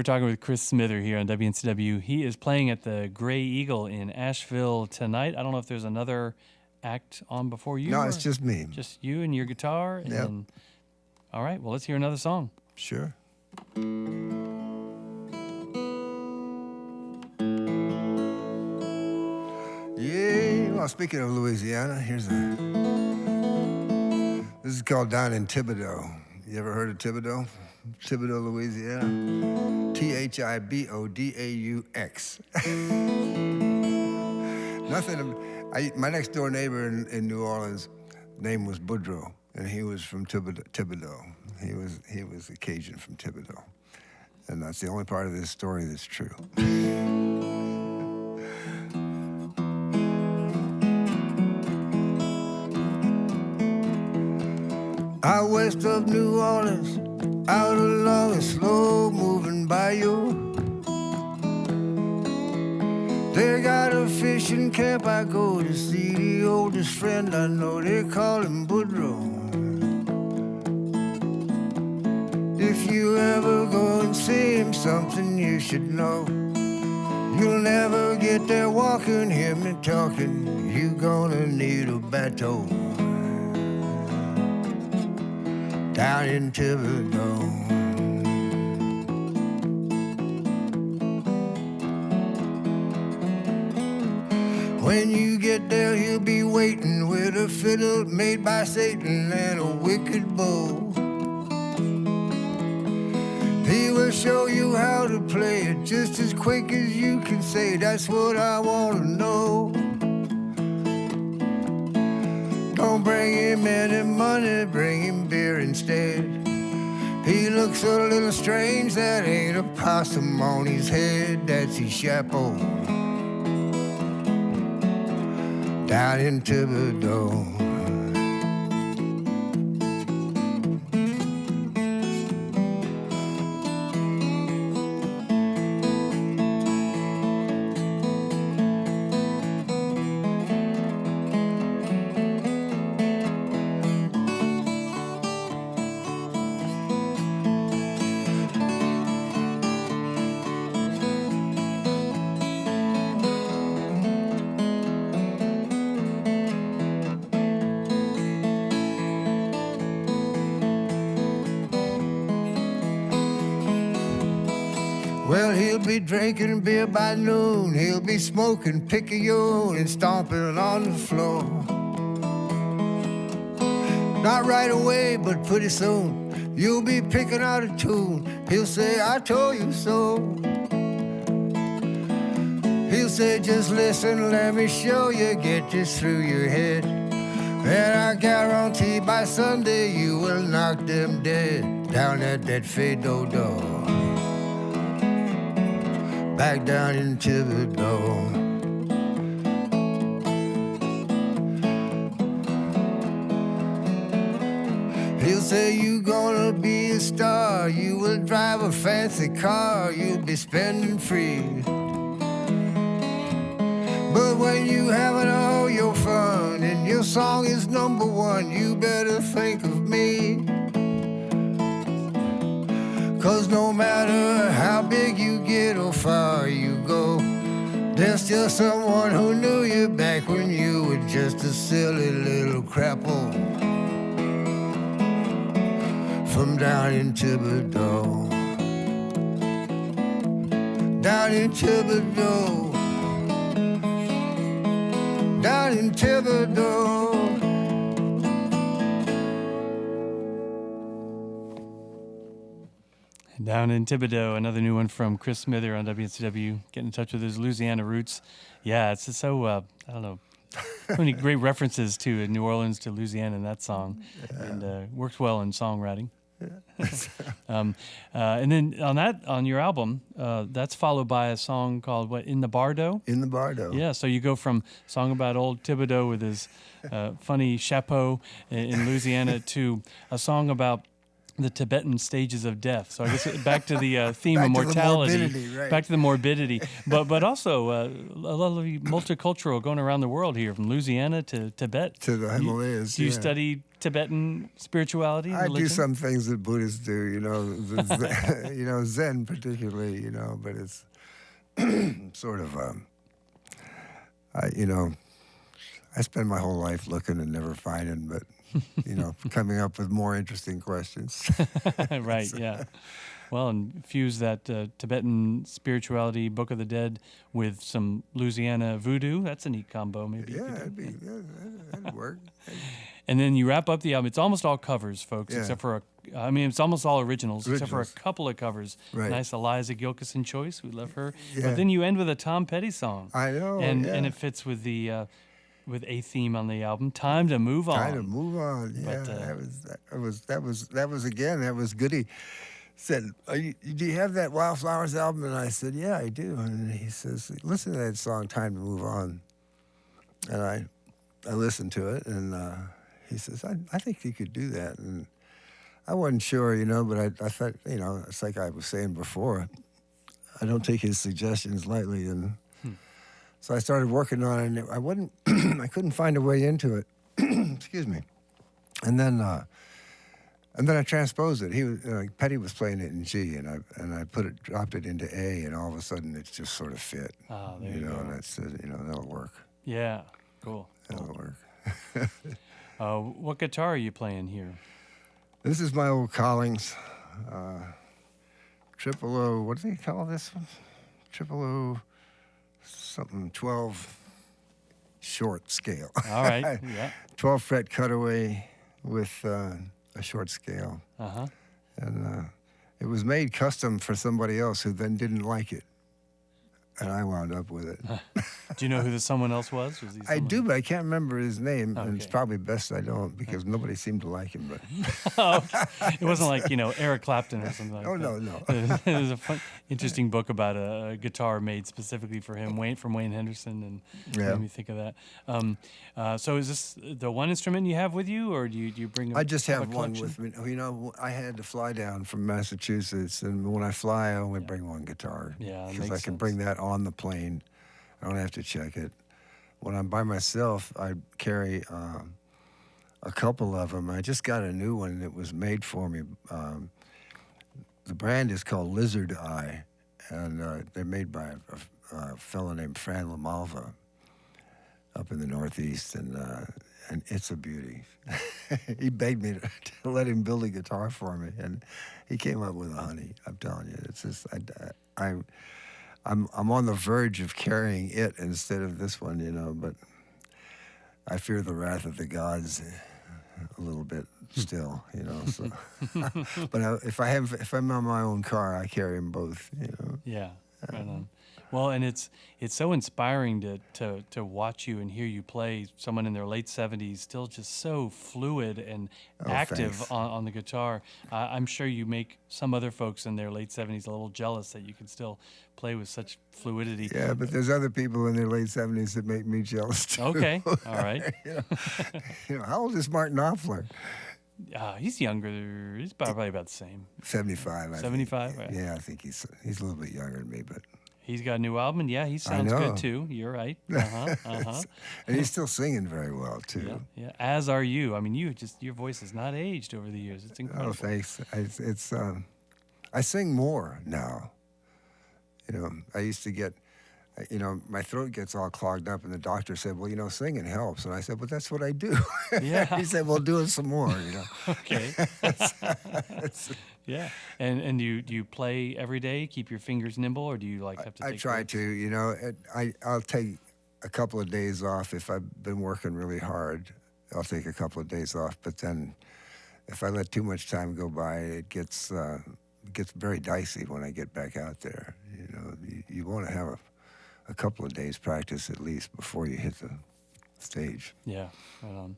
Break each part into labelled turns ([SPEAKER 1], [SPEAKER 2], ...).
[SPEAKER 1] We're talking with Chris Smither here on WNCW. He is playing at the Gray Eagle in Asheville tonight. I don't know if there's another act on before you.
[SPEAKER 2] No, it's just me.
[SPEAKER 1] Just you and your guitar.
[SPEAKER 2] Yep.
[SPEAKER 1] And, all right, well, let's hear another song.
[SPEAKER 2] Sure. Yeah, well, speaking of Louisiana, this is called Down in Thibodaux. You ever heard of Thibodaux? Thibodaux, Louisiana. Thibodaux. Nothing. My next door neighbor in New Orleans, name was Boudreaux, and he was from Thibodaux. He was a Cajun from Thibodaux, and that's the only part of this story that's true. Out west of New Orleans, out along a slow-moving bayou, they got a fishing camp I go to see the oldest friend I know. They call him Boudreaux. If you ever go and see him, something you should know. You'll never get there walking, hear me talking. You gonna need a bateau. Down in Thibodaux. When you get there, he'll be waiting with a fiddle made by Satan and a wicked bow. He will show you how to play it just as quick as you can say, that's what I want to know. Don't bring him any money, bring him beer instead. He looks a little strange, that ain't a possum on his head, that's his chapeau. Down in Thibodaux. Well, he'll be drinking beer by noon. He'll be smoking picayune and stomping on the floor. Not right away, but pretty soon, you'll be picking out a tune. He'll say, I told you so. He'll say, just listen, let me show you, get this through your head. And I guarantee by Sunday you will knock them dead down at that Thibodaux. Back down in Thibodaux. He'll say you gonna be a star, you will drive a fancy car, you'll be spending free. But when you having all your fun and your song is number one, you better think of me. 'Cause no matter how big you get or far you go, there's still someone who knew you back when you were just a silly little crapple from down in Thibodaux. Down in Thibodaux. Down in Thibodaux.
[SPEAKER 1] Down in Thibodaux, another new one from Chris Smither on WNCW. Getting in touch with his Louisiana roots. Yeah, it's just so, I don't know, so many great references to New Orleans, to Louisiana in that song. Yeah. And works well in songwriting. Yeah. And then on your album, that's followed by a song called, what, In the Bardo?
[SPEAKER 2] In the Bardo.
[SPEAKER 1] Yeah, so you go from song about old Thibodaux with his funny chapeau in Louisiana to a song about the Tibetan stages of death. So I guess back to the theme of mortality,
[SPEAKER 2] right.
[SPEAKER 1] Back to the morbidity, but also a lot of multicultural going around the world here, from Louisiana to Tibet.
[SPEAKER 2] To the Himalayas.
[SPEAKER 1] Do you study Tibetan spirituality and
[SPEAKER 2] I
[SPEAKER 1] religion?
[SPEAKER 2] do some things that Buddhists do, Zen particularly, but it's sort of, I spend my whole life looking and never finding, but, coming up with more interesting questions.
[SPEAKER 1] Right, yeah. Well, and fuse that Tibetan spirituality, Book of the Dead, with some Louisiana voodoo. That's a neat combo, maybe.
[SPEAKER 2] Yeah, that'd work.
[SPEAKER 1] And then you wrap up the album. It's almost all covers, folks,
[SPEAKER 2] Yeah.
[SPEAKER 1] except for it's almost all originals, except for a
[SPEAKER 2] Originals.
[SPEAKER 1] couple of covers.
[SPEAKER 2] Right.
[SPEAKER 1] Nice Eliza Gilkyson choice. We love her.
[SPEAKER 2] Yeah.
[SPEAKER 1] But then you end with a Tom Petty song.
[SPEAKER 2] I know,
[SPEAKER 1] And
[SPEAKER 2] yeah.
[SPEAKER 1] and it fits with the with a theme on the album. Time to move on.
[SPEAKER 2] Time to move on. Yeah,
[SPEAKER 1] But,
[SPEAKER 2] that was Goody. Said, do you have that Wildflowers album? And I said, yeah, I do. And he says, listen to that song, Time to Move On. And I listened to it, and he says, I think you could do that. And I wasn't sure, but I thought, it's like I was saying before, I don't take his suggestions lightly. And so I started working on it, and I couldn't find a way into it. Excuse me. And then I transposed it. He was Petty was playing it in G, and I dropped it into A, and all of a sudden it just sort of fit.
[SPEAKER 1] Oh, there you go.
[SPEAKER 2] And I said, that'll work.
[SPEAKER 1] Yeah, cool.
[SPEAKER 2] That'll work.
[SPEAKER 1] What guitar are you playing here?
[SPEAKER 2] This is my old Collings, triple O. What do they call this one? Triple O, something 12 short scale.
[SPEAKER 1] All right, yeah.
[SPEAKER 2] 12 fret cutaway with a short scale.
[SPEAKER 1] Uh-huh.
[SPEAKER 2] And it was made custom for somebody else who then didn't like it. And I wound up with it.
[SPEAKER 1] Do you know who the someone else was? Was he
[SPEAKER 2] I
[SPEAKER 1] someone-
[SPEAKER 2] do, but I can't remember his name. And it's
[SPEAKER 1] Okay.
[SPEAKER 2] probably best I don't, because nobody seemed to like him. But
[SPEAKER 1] Oh, it wasn't like, Eric Clapton or something like
[SPEAKER 2] oh,
[SPEAKER 1] that.
[SPEAKER 2] no.
[SPEAKER 1] There's a fun, interesting book about a guitar made specifically for him, from Wayne Henderson, and
[SPEAKER 2] Yeah.
[SPEAKER 1] made me think of that. So is this the one instrument you have with you, or do you bring?
[SPEAKER 2] I just
[SPEAKER 1] a
[SPEAKER 2] have one
[SPEAKER 1] collection?
[SPEAKER 2] with me. I had to fly down from Massachusetts, and when I fly, I only bring one guitar.
[SPEAKER 1] Yeah, that
[SPEAKER 2] because
[SPEAKER 1] makes
[SPEAKER 2] I can
[SPEAKER 1] sense.
[SPEAKER 2] bring that on the plane. I don't have to check it. When I'm by myself, I carry a couple of them. I just got a new one that was made for me. The brand is called Lizard Eye, and they're made by a fellow named Fran LaMalva up in the Northeast, and it's a beauty. He begged me to let him build a guitar for me, and he came up with a honey. I'm telling you, it's just I'm on the verge of carrying it instead of this one, but I fear the wrath of the gods a little bit still, So, but if I'm on my own car, I carry them both,
[SPEAKER 1] Yeah, right on. Well, and it's so inspiring to watch you and hear you play. Someone in their late 70s, still just so fluid and active
[SPEAKER 2] thanks.
[SPEAKER 1] on the guitar. I'm sure you make some other folks in their late 70s a little jealous that you can still play with such fluidity.
[SPEAKER 2] Yeah, but there's other people in their late 70s that make me jealous too.
[SPEAKER 1] Okay, all right.
[SPEAKER 2] How old is Martin Knopfler?
[SPEAKER 1] He's younger. He's probably about the same.
[SPEAKER 2] 75. I
[SPEAKER 1] 75?
[SPEAKER 2] think.
[SPEAKER 1] Right.
[SPEAKER 2] Yeah, I think he's a little bit younger than me, but.
[SPEAKER 1] He's got a new album, and yeah, he sounds
[SPEAKER 2] know.
[SPEAKER 1] good too. You're right. Uh-huh.
[SPEAKER 2] And he's still singing very well too.
[SPEAKER 1] Yeah. As are you. I mean, your voice has not aged over the years. It's incredible.
[SPEAKER 2] Oh, thanks. I sing more now. I used to get, my throat gets all clogged up, and the doctor said, well, singing helps. And I said, well, that's what I do.
[SPEAKER 1] Yeah.
[SPEAKER 2] He said, well, do it some more,
[SPEAKER 1] Okay. Yeah. And do you play every day? Keep your fingers nimble, or do you have to?
[SPEAKER 2] I
[SPEAKER 1] Take
[SPEAKER 2] try
[SPEAKER 1] breaks?
[SPEAKER 2] to, I'll take a couple of days off if I've been working really hard. I'll take a couple of days off, but then if I let too much time go by, it gets very dicey when I get back out there. You want to have a couple of days practice at least before you hit the stage.
[SPEAKER 1] Yeah. Right on.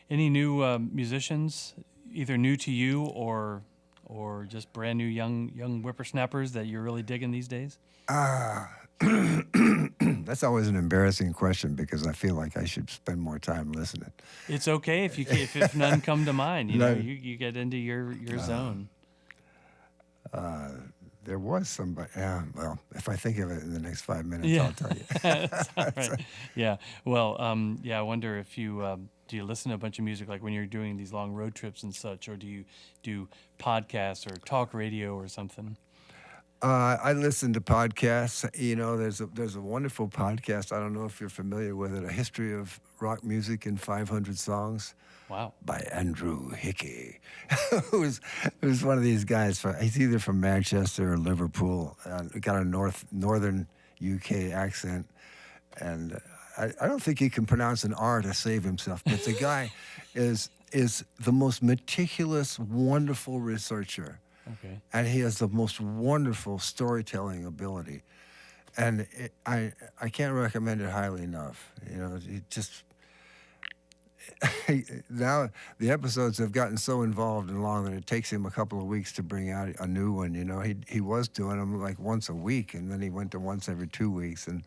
[SPEAKER 1] Any new musicians, either new to you or just brand new young whippersnappers that you're really digging these days?
[SPEAKER 2] That's always an embarrassing question because I feel like I should spend more time listening.
[SPEAKER 1] It's okay if none come to mind.
[SPEAKER 2] None.
[SPEAKER 1] You get into your zone.
[SPEAKER 2] There was somebody. Well, if I think of it in the next 5 minutes,
[SPEAKER 1] Yeah.
[SPEAKER 2] I'll tell you.
[SPEAKER 1] That's all right. Yeah. Well, I wonder if you do you listen to a bunch of music like when you're doing these long road trips and such, or do you do podcasts or talk radio or something?
[SPEAKER 2] I listen to podcasts. You know, there's a wonderful podcast. I don't know if you're familiar with it. A History of Rock Music in 500 Songs
[SPEAKER 1] Wow.
[SPEAKER 2] by Andrew Hickey, who's one of these guys. He's either from Manchester or Liverpool. Got a northern UK accent, and I don't think he can pronounce an R to save himself. But the guy is the most meticulous, wonderful researcher.
[SPEAKER 1] Okay.
[SPEAKER 2] And he has the most wonderful storytelling ability, and I can't recommend it highly enough. You know, now the episodes have gotten so involved and long that it takes him a couple of weeks to bring out a new one. You know, he was doing them like once a week, and then he went to once every 2 weeks, and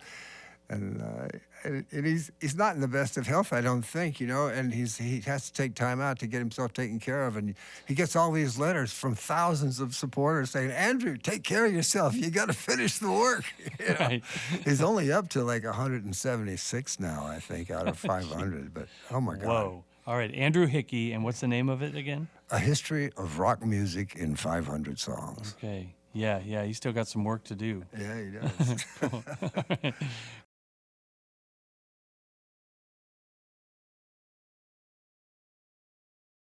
[SPEAKER 2] he's not in the best of health, I don't think, you know, and he has to take time out to get himself taken care of, and he gets all these letters from thousands of supporters saying, Andrew, take care of yourself, you got to finish the work. You know?
[SPEAKER 1] Right.
[SPEAKER 2] He's only up to like 176 now, I think, out of 500, but oh my God.
[SPEAKER 1] Whoa. All right, Andrew Hickey, and what's the name of it again?
[SPEAKER 2] A History of Rock Music in 500 Songs.
[SPEAKER 1] Okay. Yeah, he's still got some work to do.
[SPEAKER 2] Yeah, he does.